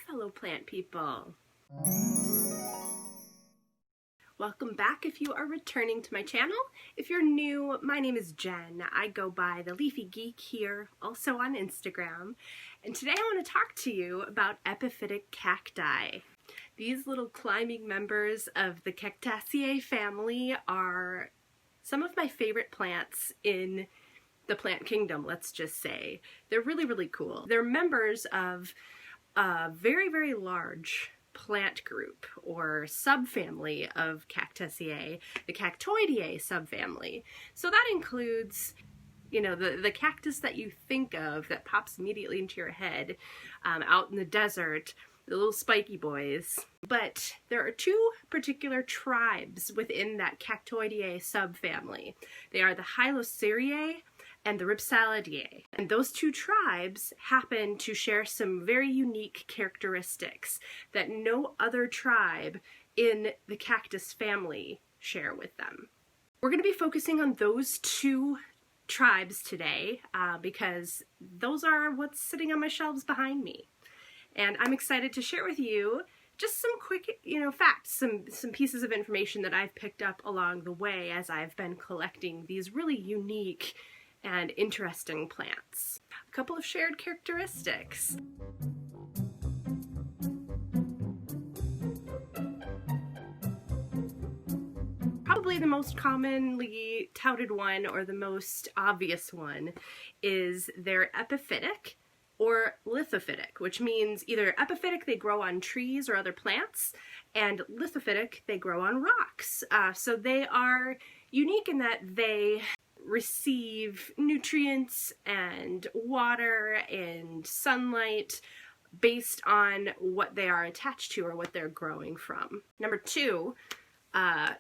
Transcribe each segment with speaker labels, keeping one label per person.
Speaker 1: fellow plant people. Welcome back if you are returning to my channel. If you're new, my name is Jen. I go by the Leafy Geek here, also on Instagram. And today I want to talk to you about epiphytic cacti. These little climbing members of the Cactaceae family are some of my favorite plants in the plant kingdom, let's just say. They're really, really cool. They're members of a very, very large plant group or subfamily of Cactaceae, the Cactoideae subfamily. So that includes, you know, the cactus that you think of that pops immediately into your head out in the desert, the little spiky boys. But there are two particular tribes within that Cactoideae subfamily. They are the Hylocereae and the Repsalidae. And those two tribes happen to share some very unique characteristics that no other tribe in the cactus family share with them. We're going to be focusing on those two tribes today because those are what's sitting on my shelves behind me. And I'm excited to share with you just some quick, facts, some pieces of information that I've picked up along the way as I've been collecting these really unique and interesting plants. A couple of shared characteristics. Probably the most commonly touted one, or the most obvious one, is they're epiphytic or lithophytic, which means either epiphytic, they grow on trees or other plants, and lithophytic, they grow on rocks. So they are unique in that they receive nutrients and water and sunlight based on what they are attached to or what they're growing from. Number two,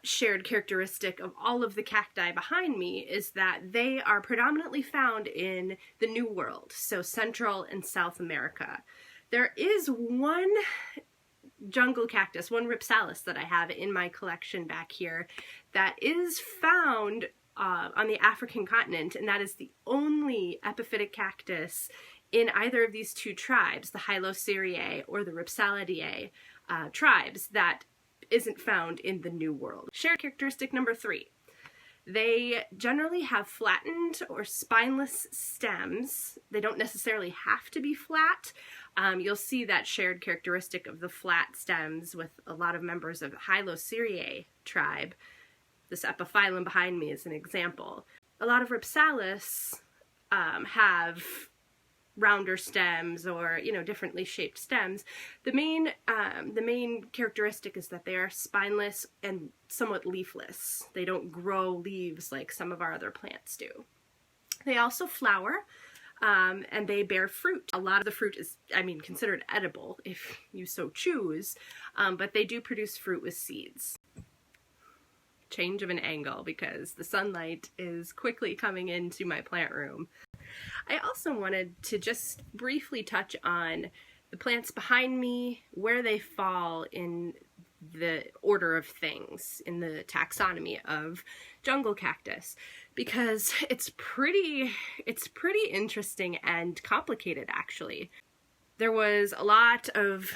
Speaker 1: shared characteristic of all of the cacti behind me is that they are predominantly found in the New World, so Central and South America. There is one jungle cactus, one repsalis that I have in my collection back here that is found on the African continent, and that is the only epiphytic cactus in either of these two tribes, the Hylocereae or the Repsalidae tribes, that isn't found in the New World. Shared characteristic number three. They generally have flattened or spineless stems. They don't necessarily have to be flat. You'll see that shared characteristic of the flat stems with a lot of members of the Hylocereae tribe. This epiphyllum behind me is an example. A lot of repsalis have rounder stems or, differently shaped stems. The main characteristic is that they are spineless and somewhat leafless. They don't grow leaves like some of our other plants do. They also flower, and they bear fruit. A lot of the fruit is, considered edible if you so choose, but they do produce fruit with seeds. Change of an angle because the sunlight is quickly coming into my plant room. I also wanted to just briefly touch on the plants behind me, where they fall in the order of things in the taxonomy of jungle cactus, because it's pretty interesting and complicated actually. There was a lot of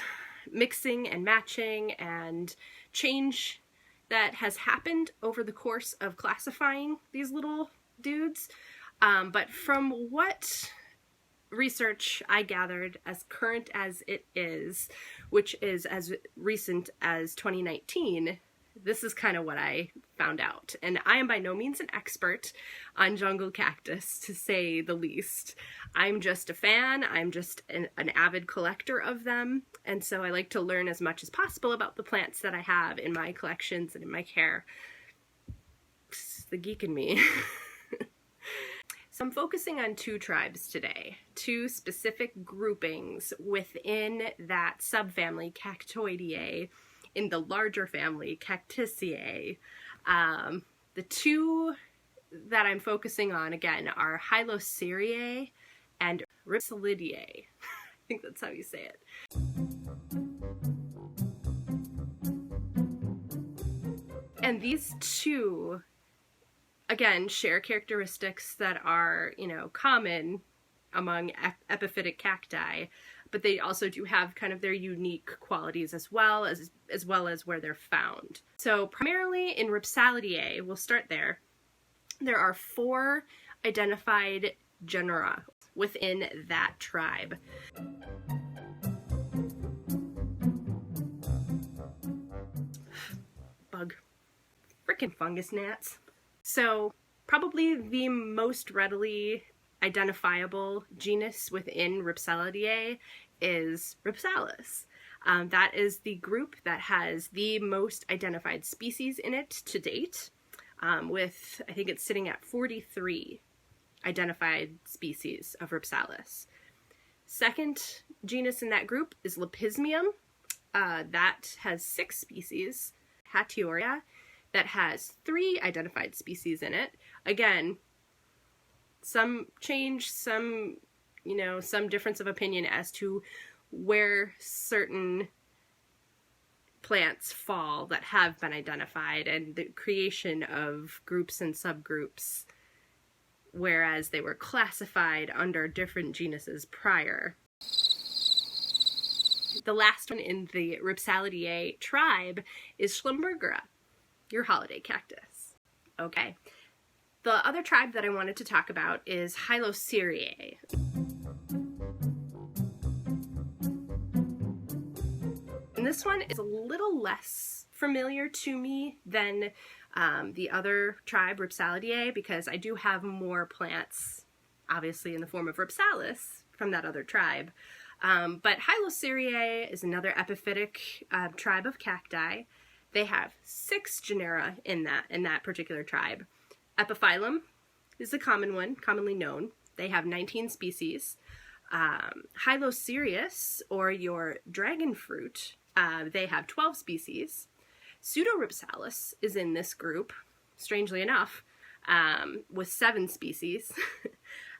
Speaker 1: mixing and matching and change that has happened over the course of classifying these little dudes. But from what research I gathered, as current as it is, which is as recent as 2019, this is kind of what I found out. And I am by no means an expert on jungle cactus, to say the least. I'm just a fan. I'm just an avid collector of them. And so I like to learn as much as possible about the plants that I have in my collections and in my care. It's the geek in me. So I'm focusing on two tribes today, two specific groupings within that subfamily Cactoideae in the larger family Cactaceae. The two that I'm focusing on, again, are Hylocereae and Repsalidae. I think that's how you say it. And these two, again, share characteristics that are, common among epiphytic cacti, but they also do have kind of their unique qualities as well as where they're found. So primarily in Repsalidae, we'll start there. There are 4 identified genera within that tribe. Bug. Frickin' fungus gnats. So probably the most readily identifiable genus within Repsalidae is repsalis. That is the group that has the most identified species in it to date, with, I think it's sitting at 43 identified species of repsalis. Second genus in that group is Lepismium. That has 6 species. Hatioria, that has 3 identified species in it. Again, some change, some difference of opinion as to where certain plants fall that have been identified, and the creation of groups and subgroups, whereas they were classified under different genuses prior. The last one in the Repsalidae tribe is Schlumbergera, your holiday cactus. Okay. The other tribe that I wanted to talk about is Hylocereae. And this one is a little less familiar to me than the other tribe, Repsalidae, because I do have more plants, obviously in the form of repsalis, from that other tribe. But Hylocereae is another epiphytic tribe of cacti. They have 6 genera in that particular tribe. Epiphyllum is the common one, commonly known. They have 19 species. Hylocereus, or your dragon fruit, they have 12 species. Pseudorepsalis is in this group, strangely enough, with 7 species.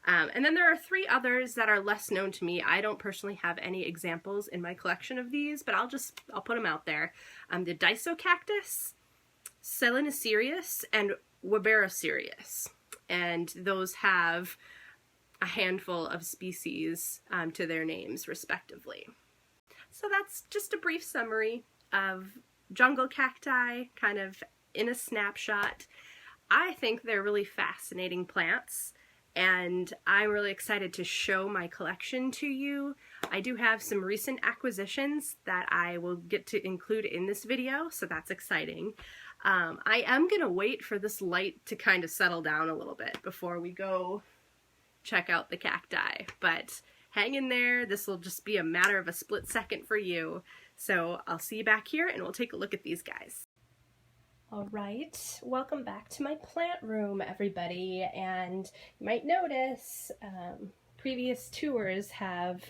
Speaker 1: And then there are 3 others that are less known to me. I don't personally have any examples in my collection of these, but I'll put them out there. The Disocactus, Selenocerius, and Weberocerius. And those have a handful of species to their names, respectively. So that's just a brief summary of jungle cacti, kind of in a snapshot. I think they're really fascinating plants, and I'm really excited to show my collection to you. I do have some recent acquisitions that I will get to include in this video, so that's exciting. I am going to wait for this light to kind of settle down a little bit before we go check out the cacti, but hang in there. This will just be a matter of a split second for you. So I'll see you back here and we'll take a look at these guys. All right, welcome back to my plant room, everybody. And you might notice previous tours have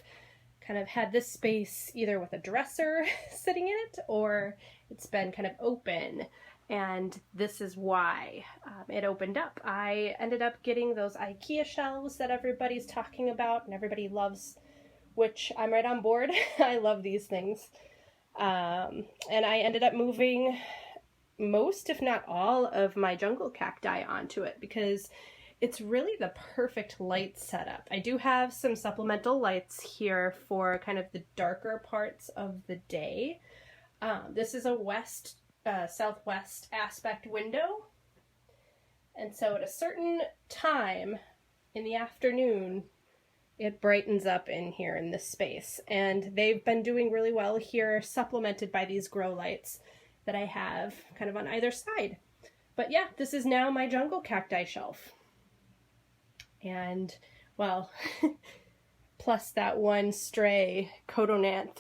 Speaker 1: kind of had this space either with a dresser sitting in it, or it's been kind of open. And this is why it opened up. I ended up getting those IKEA shelves that everybody's talking about and everybody loves, which I'm right on board. I love these things. And I ended up moving most, if not all, of my jungle cacti onto it because it's really the perfect light setup. I do have some supplemental lights here for kind of the darker parts of the day. This is a southwest aspect window, and so at a certain time in the afternoon it brightens up in here in this space, and they've been doing really well here, supplemented by these grow lights that I have kind of on either side. But yeah, this is now my jungle cacti shelf, and well plus that one stray Codonanth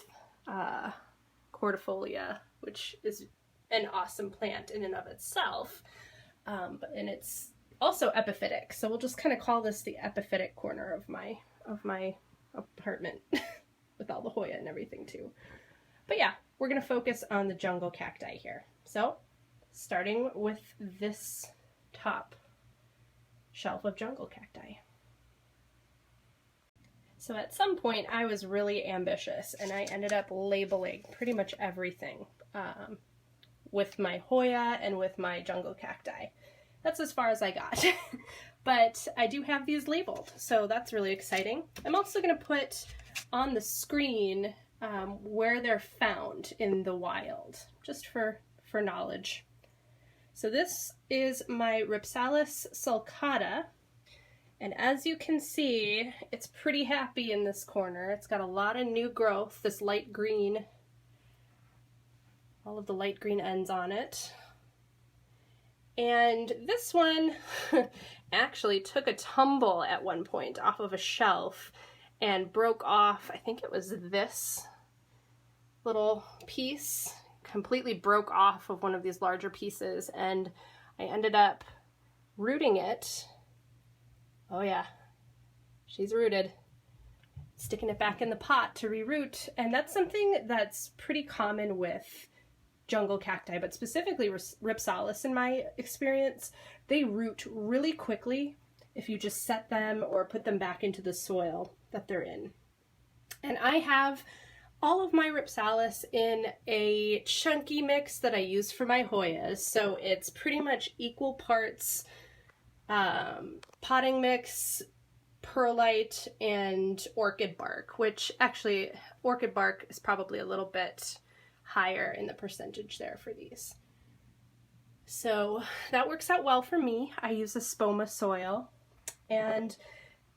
Speaker 1: cordifolia, which is an awesome plant in and of itself, and it's also epiphytic, so we'll just kind of call this the epiphytic corner of my apartment with all the Hoya and everything too. But yeah, we're going to focus on the jungle cacti here. So starting with this top shelf of jungle cacti. So at some point I was really ambitious and I ended up labeling pretty much everything with my Hoya and with my jungle cacti. That's as far as I got. but I do have these labeled, so that's really exciting. I'm also going to put on the screen where they're found in the wild, just for knowledge. So this is my repsalis sulcata, and as you can see, it's pretty happy in this corner. It's got a lot of new growth, this light green, all of the light green ends on it. And this one actually took a tumble at one point off of a shelf and broke off, I think it was this little piece, completely broke off of one of these larger pieces, and I ended up rooting it. Oh yeah, she's rooted. Sticking it back in the pot to reroot, and that's something that's pretty common with jungle cacti, but specifically repsalis in my experience. They root really quickly if you just set them or put them back into the soil that they're in. And I have all of my repsalis in a chunky mix that I use for my Hoyas, so it's pretty much equal parts potting mix, perlite, and orchid bark, which actually orchid bark is probably a little bit higher in the percentage there for these. So that works out well for me. I use a spoma soil, and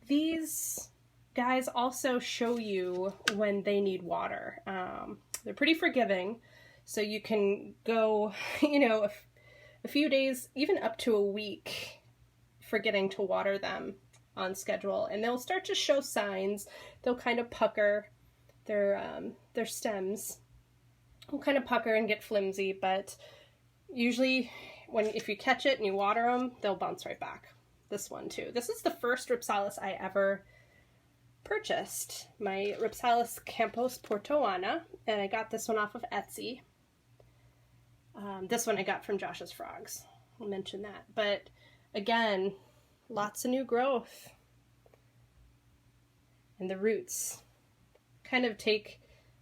Speaker 1: these guys also show you when they need water. They're pretty forgiving, so you can go, you know, a few days, even up to a week, forgetting to water them on schedule, and they'll start to show signs. They'll kind of pucker, their stems will kind of pucker and get flimsy, but usually if you catch it and you water them, they'll bounce right back. This one too. This is the first repsalis I ever purchased, my repsalis Campos Portoana, and I got this one off of Etsy. This one I got from Josh's Frogs. I'll mention that. But again, lots of new growth. And the roots kind of take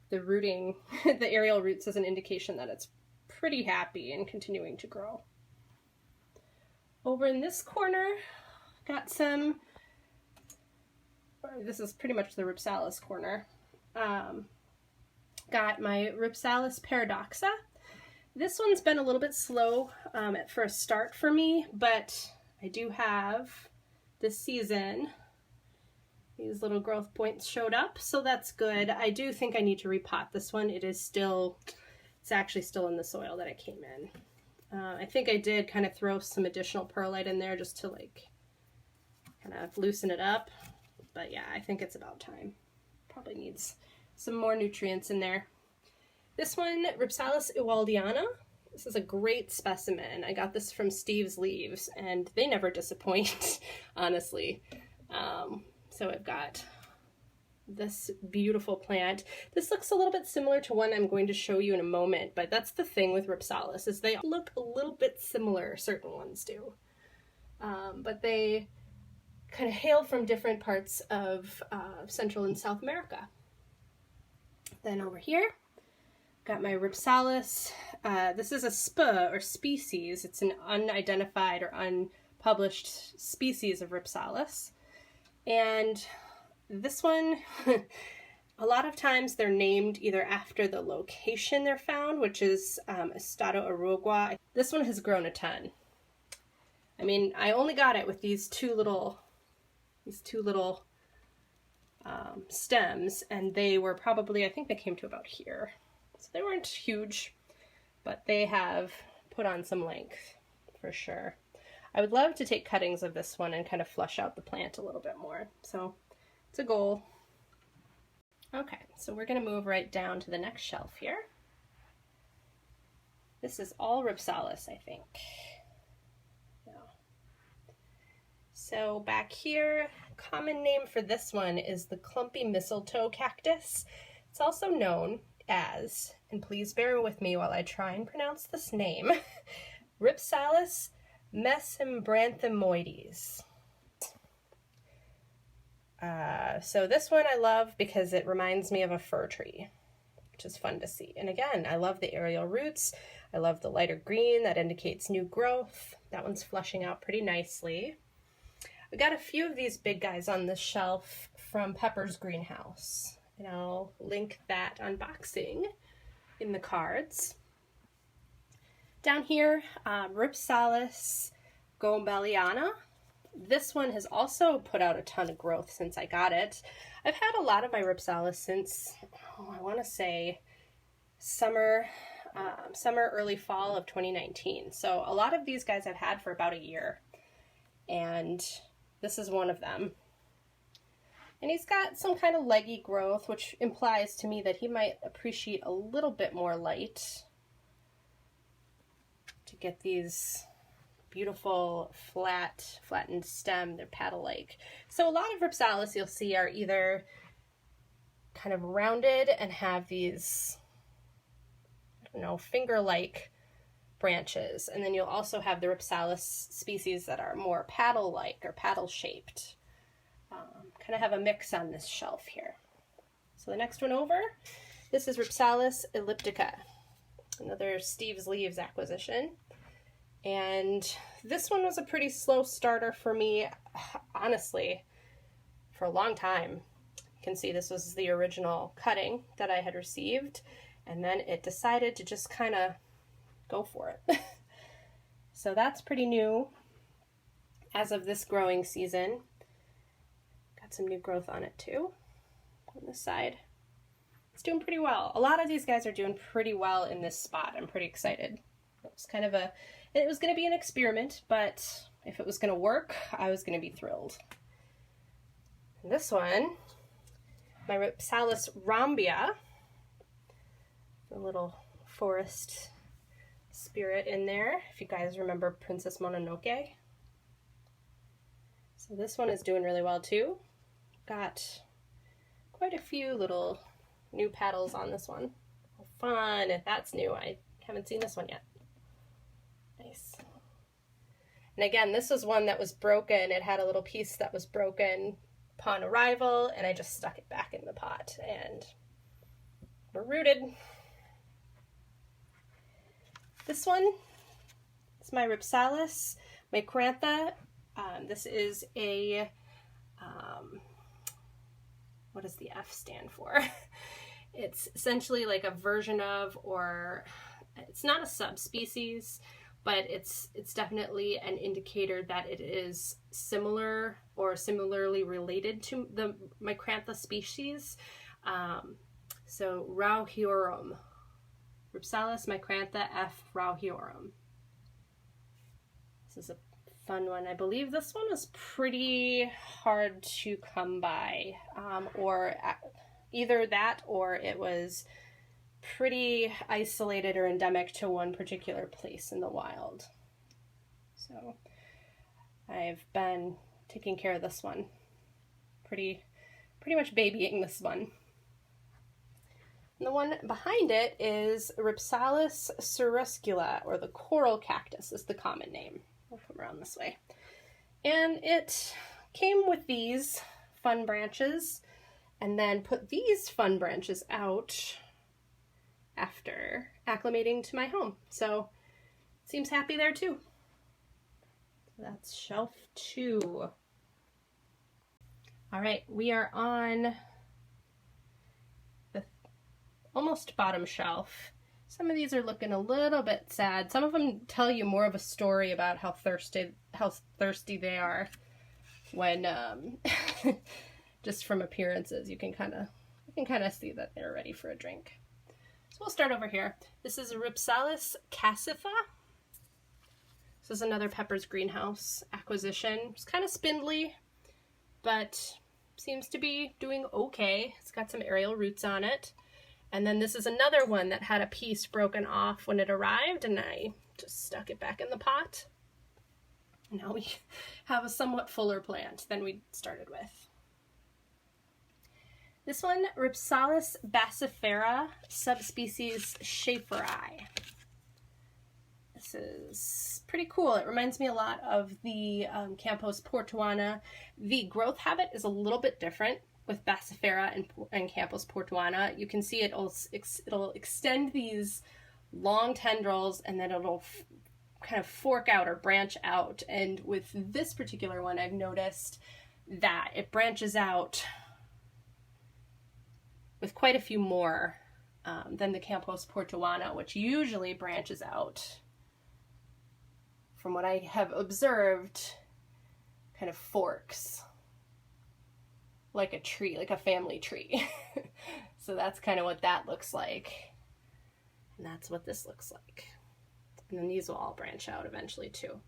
Speaker 1: the rooting, the aerial roots, as an indication that it's pretty happy and continuing to grow. Over in this corner, got some, this is pretty much the repsalis corner. Got my repsalis paradoxa. This one's been a little bit slow for a start for me, but I do have this season, these little growth points showed up, so that's good. I do think I need to repot this one. It's actually still in the soil that it came in. I think I did kind of throw some additional perlite in there just to like kind of loosen it up, but yeah, I think it's about time. Probably needs some more nutrients in there. This one, Repsalis ewaldiana. This is a great specimen. I got this from Steve's Leaves, and they never disappoint, honestly. So I've got this beautiful plant. This looks a little bit similar to one I'm going to show you in a moment, but that's the thing with Repsalis, is they look a little bit similar, certain ones do. But they kind of hail from different parts of Central and South America. Then over here, got my Repsalis. This is a spa, or species. It's an unidentified or unpublished species of Repsalis. And this one, a lot of times they're named either after the location they're found, which is Estado Uruguay. This one has grown a ton. I mean, I only got it with these two little stems, and they were probably, I think they came to about here. So they weren't huge, but they have put on some length for sure. I would love to take cuttings of this one and kind of flush out the plant a little bit more. So it's a goal. Okay, so we're going to move right down to the next shelf here. This is all Repsalis, I think. Yeah. So back here, common name for this one is the clumpy mistletoe cactus. It's also known as, and please bear with me while I try and pronounce this name, Repsalis mesembranthomoides. So this one I love because it reminds me of a fir tree, which is fun to see. And again, I love the aerial roots. I love the lighter green that indicates new growth. That one's flushing out pretty nicely. I got a few of these big guys on this shelf from Pepper's greenhouse, and I'll link that unboxing in the cards. Down here, repsalis gobeliana. This one has also put out a ton of growth since I got it. I've had a lot of my repsalis since, I want to say summer, early fall of 2019. So a lot of these guys I've had for about a year, and this is one of them. And he's got some kind of leggy growth, which implies to me that he might appreciate a little bit more light to get these beautiful flattened stem. They're paddle-like. So a lot of repsalis you'll see are either kind of rounded and have these, I don't know, finger-like branches, and then you'll also have the repsalis species that are more paddle-like or paddle-shaped. Kind of have a mix on this shelf here. So the next one over, this is repsalis elliptica, another Steve's Leaves acquisition. And this one was a pretty slow starter for me, honestly, for a long time. You can see this was the original cutting that I had received, and then it decided to just kind of go for it. So that's pretty new as of this growing season. Got some new growth on it too, on this side. It's doing pretty well. A lot of these guys are doing pretty well in this spot. I'm pretty excited. It was going to be an experiment, but if it was going to work, I was going to be thrilled. And this one, my repsalis rhombia, the little forest spirit in there, if you guys remember Princess Mononoke. So this one is doing really well too. Got quite a few little new petals on this one. Oh, fun, if that's new. I haven't seen this one yet. Nice. And again, this was one that was broken. It had a little piece that was broken upon arrival, and I just stuck it back in the pot, and we're rooted. This one is my repsalis micrantha. This is a, what does the F stand for? It's essentially like a version of, or it's not a subspecies, but it's definitely an indicator that it is similar or similarly related to the micrantha species. So rauhiorum, repsalis micrantha F. rauhiorum. This is a fun one. I believe this one was pretty hard to come by, or either that or it was pretty isolated or endemic to one particular place in the wild. So I've been taking care of this one, pretty much babying this one. And the one behind it is repsalis ceruscula, or the coral cactus is the common name. We'll come around this way. And it came with these fun branches, and then put these fun branches out after acclimating to my home. So seems happy there too. So that's shelf 2. All right, we are on the almost bottom shelf. Some of these are looking a little bit sad. Some of them tell you more of a story about how thirsty they are when just from appearances you can kind of see that they're ready for a drink. So we'll start over here. This is a repsalis cassifa. This is another Pepper's greenhouse acquisition. It's kind of spindly, but seems to be doing okay. It's got some aerial roots on it. And then this is another one that had a piece broken off when it arrived, and I just stuck it back in the pot. Now we have a somewhat fuller plant than we started with. This one, repsalis bassifera, subspecies schaeferi. This is pretty cool. It reminds me a lot of the Campos portuana. The growth habit is a little bit different with bassifera and Campos portuana. You can see it'll extend these long tendrils, and then it'll kind of fork out or branch out. And with this particular one, I've noticed that it branches out with quite a few more than the Campos Portuana, which usually branches out, from what I have observed, kind of forks like a tree, like a family tree. So that's kind of what that looks like. And that's what this looks like. And then these will all branch out eventually too.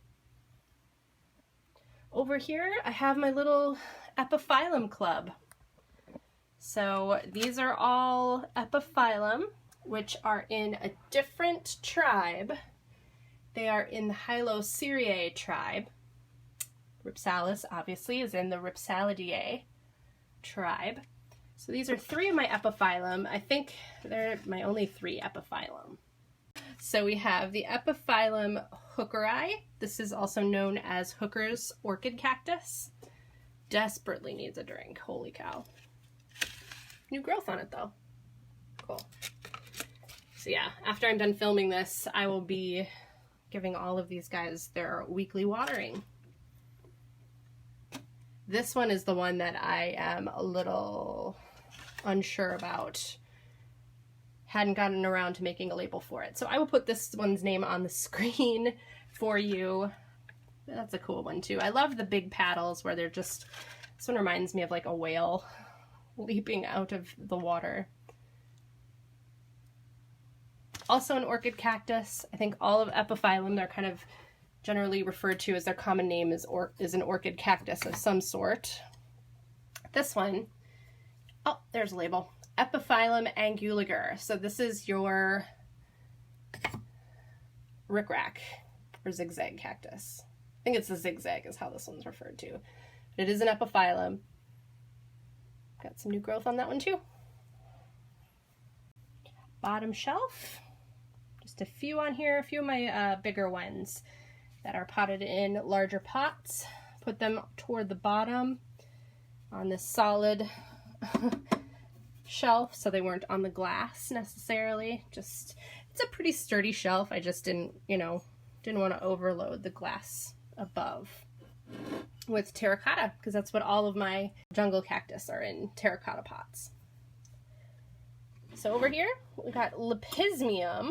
Speaker 1: Over here, I have my little epiphyllum club. So these are all epiphyllum, which are in a different tribe. They are in the Hylocereae tribe. Repsalis, obviously, is in the Repsalidae tribe. So these are 3 of my epiphyllum. I think they're my only 3 epiphyllum. So we have the epiphyllum hookeri. This is also known as Hooker's orchid cactus. Desperately needs a drink. Holy cow. New growth on it though. Cool. So yeah, after I'm done filming this, I will be giving all of these guys their weekly watering. This one is the one that I am a little unsure about. Hadn't gotten around to making a label for it. So I will put this one's name on the screen for you. That's a cool one too. I love the big paddles where they're just, this one reminds me of like a whale leaping out of the water. Also an orchid cactus. I think all of epiphyllum, they're kind of generally referred to as, their common name is an orchid cactus of some sort. This one, oh, there's a label. Epiphyllum anguliger. So this is your rickrack or zigzag cactus. I think it's a zigzag is how this one's referred to. But it is an epiphyllum. Got some new growth on that one too. Bottom shelf. Just a few on here, a few of my bigger ones that are potted in larger pots. Put them toward the bottom on this solid shelf, so they weren't on the glass necessarily. Just, it's a pretty sturdy shelf. I just didn't want to overload the glass above with terracotta, because that's what all of my jungle cactus are in, terracotta pots. So over here we got Lepismium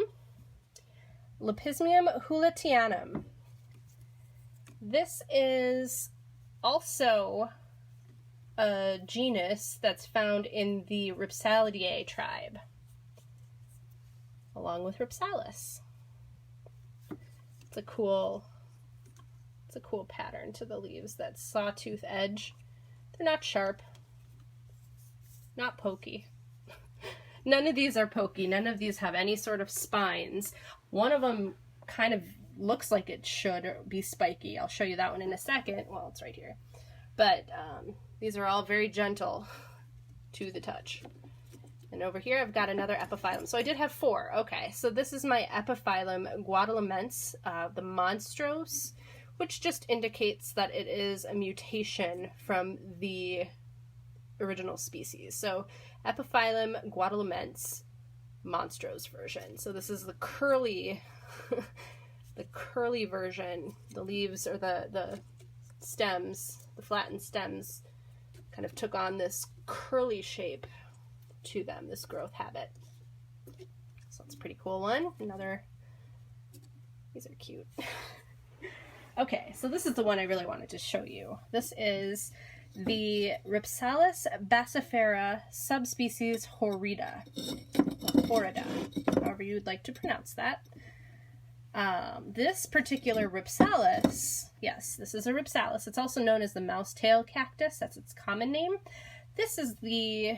Speaker 1: hulatianum. This is also a genus that's found in the Repsalidae tribe, along with repsalis. It's a cool pattern to the leaves, that sawtooth edge. They're not sharp, not pokey. None of these are pokey. None of these have any sort of spines. One of them kind of looks like it should be spiky. I'll show you that one in a second. Well, it's right here. But these are all very gentle to the touch. And over here I've got another epiphyllum. So I did have 4. Okay, so this is my epiphyllum guadalumense, the monstrose, which just indicates that it is a mutation from the original species. So Epiphyllum guadalumense monstrose version. So this is the curly the curly version. The leaves, or the stems, the flattened stems, kind of took on this curly shape to them, this growth habit. So it's a pretty cool one. Another, these are cute. Okay, so this is the one I really wanted to show you. This is the Repsalis bassifera subspecies horrida, however you would like to pronounce that. This particular repsalis, yes, this is a repsalis. It's also known as the mousetail cactus. That's its common name. This is the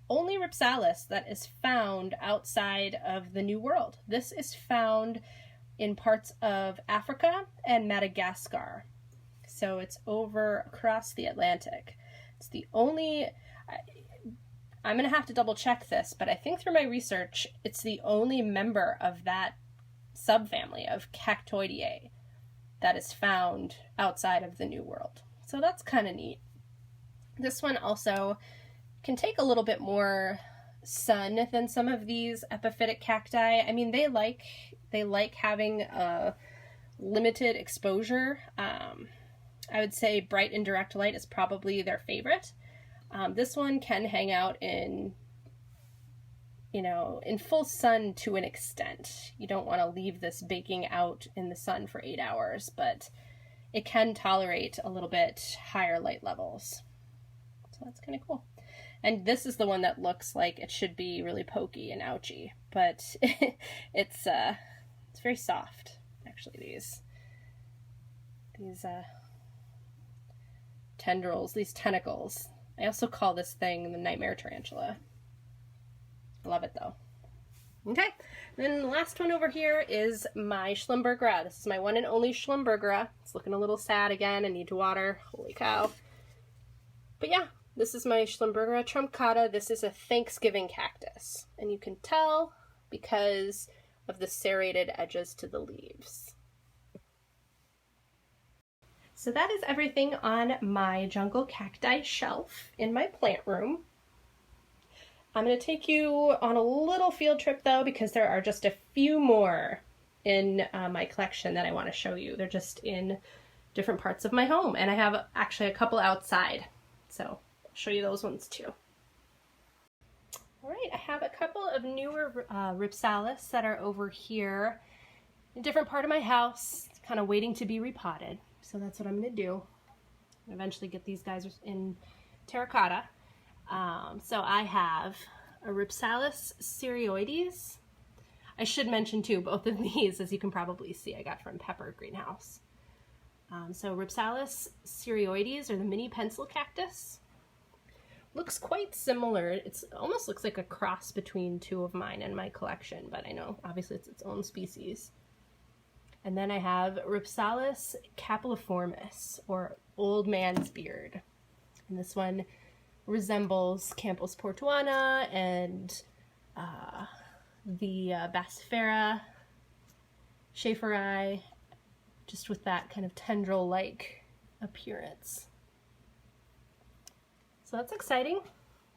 Speaker 1: only repsalis that is found outside of the New World. This is found in parts of Africa and Madagascar. So it's over across the Atlantic. It's the only, I'm going to have to double check this, but I think through my research, it's the only member of that subfamily of Cactoideae that is found outside of the New World. So that's kind of neat. This one also can take a little bit more sun than some of these epiphytic cacti. I mean, they like having a limited exposure. I would say bright and direct light is probably their favorite. This one can hang out in, in full sun to an extent. You don't want to leave this baking out in the sun for 8 hours, but it can tolerate a little bit higher light levels. So that's kind of cool. And this is the one that looks like it should be really pokey and ouchy, but it's very soft, actually, these tendrils, these tentacles. I also call this thing the nightmare tarantula. I love it though. Okay, then the last one over here is my Schlumbergera. This is my one and only Schlumbergera. It's looking a little sad again. I need to water. Holy cow. But yeah, this is my Schlumbergera truncata. This is a Thanksgiving cactus. And you can tell because of the serrated edges to the leaves. So that is everything on my jungle cacti shelf in my plant room. I'm going to take you on a little field trip though, because there are just a few more in my collection that I want to show you. They're just in different parts of my home, and I have actually a couple outside. So I'll show you those ones too. All right, I have a couple of newer repsalis that are over here in a different part of my house, kind of waiting to be repotted. So that's what I'm going to do. Eventually get these guys in terracotta. So I have a repsalis cereoides. I should mention too, both of these, as you can probably see, I got from Pepper Greenhouse. So repsalis cereoides, or the mini pencil cactus. Looks quite similar. It almost looks like a cross between two of mine in my collection, but I know obviously it's its own species. And then I have repsalis capilliformis, or old man's beard. And this one resembles Campbell's portuana and the Bassifera schaefferi, just with that kind of tendril-like appearance. So that's exciting.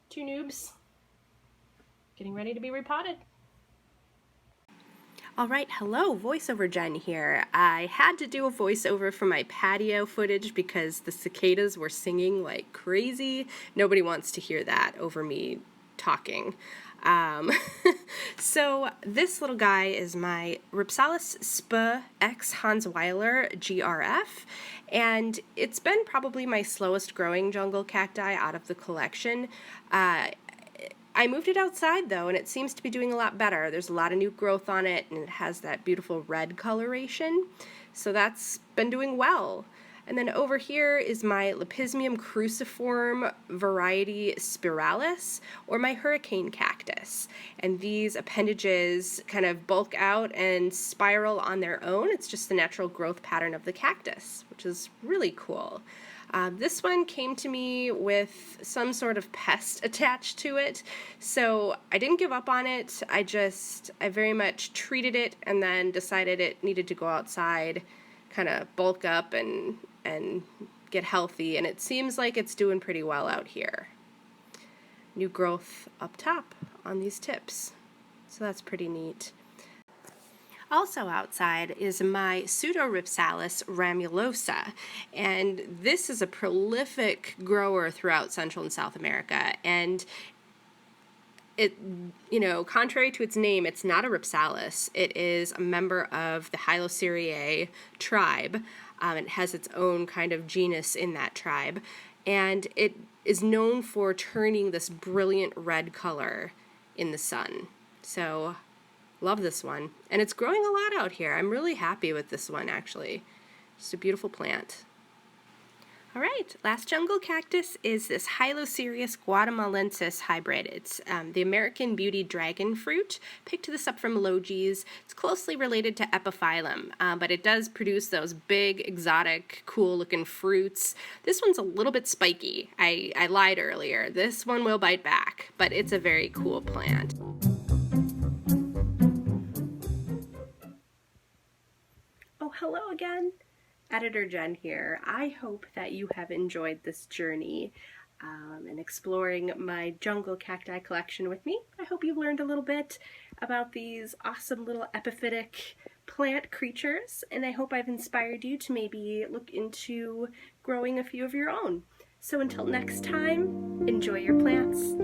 Speaker 1: 2 noobs getting ready to be repotted. All right, hello, voiceover Jen here. I had to do a voiceover for my patio footage because the cicadas were singing like crazy. Nobody wants to hear that over me talking. So this little guy is my Repsalis sp x Hansweiler GRF, and it's been probably my slowest growing jungle cacti out of the collection. I moved it outside though, and it seems to be doing a lot better. There's a lot of new growth on it, and it has that beautiful red coloration, so that's been doing well. And then over here is my Lepismium cruciform variety spiralis, or my hurricane cactus. And these appendages kind of bulk out and spiral on their own. It's just the natural growth pattern of the cactus, which is really cool. This one came to me with some sort of pest attached to it, so I didn't give up on it. I very much treated it and then decided it needed to go outside, kind of bulk up and get healthy, and it seems like it's doing pretty well out here. New growth up top on these tips, so that's pretty neat. Also outside is my Pseudoripsalis ramulosa, and this is a prolific grower throughout Central and South America, and it, contrary to its name, it's not a Repsalis. It is a member of the Hylocereae tribe. It has its own kind of genus in that tribe, and it is known for turning this brilliant red color in the sun. So love this one, and it's growing a lot out here. I'm really happy with this one, actually. Just a beautiful plant. All right, last jungle cactus is this Hylocereus guatemalensis hybrid. It's the American beauty dragon fruit. Picked this up from Logies. It's closely related to Epiphyllum, but it does produce those big, exotic, cool-looking fruits. This one's a little bit spiky. I lied earlier. This one will bite back, but it's a very cool plant. Oh, hello again. Editor Jen here. I hope that you have enjoyed this journey and exploring my jungle cacti collection with me. I hope you've learned a little bit about these awesome little epiphytic plant creatures, and I hope I've inspired you to maybe look into growing a few of your own. So until next time, enjoy your plants.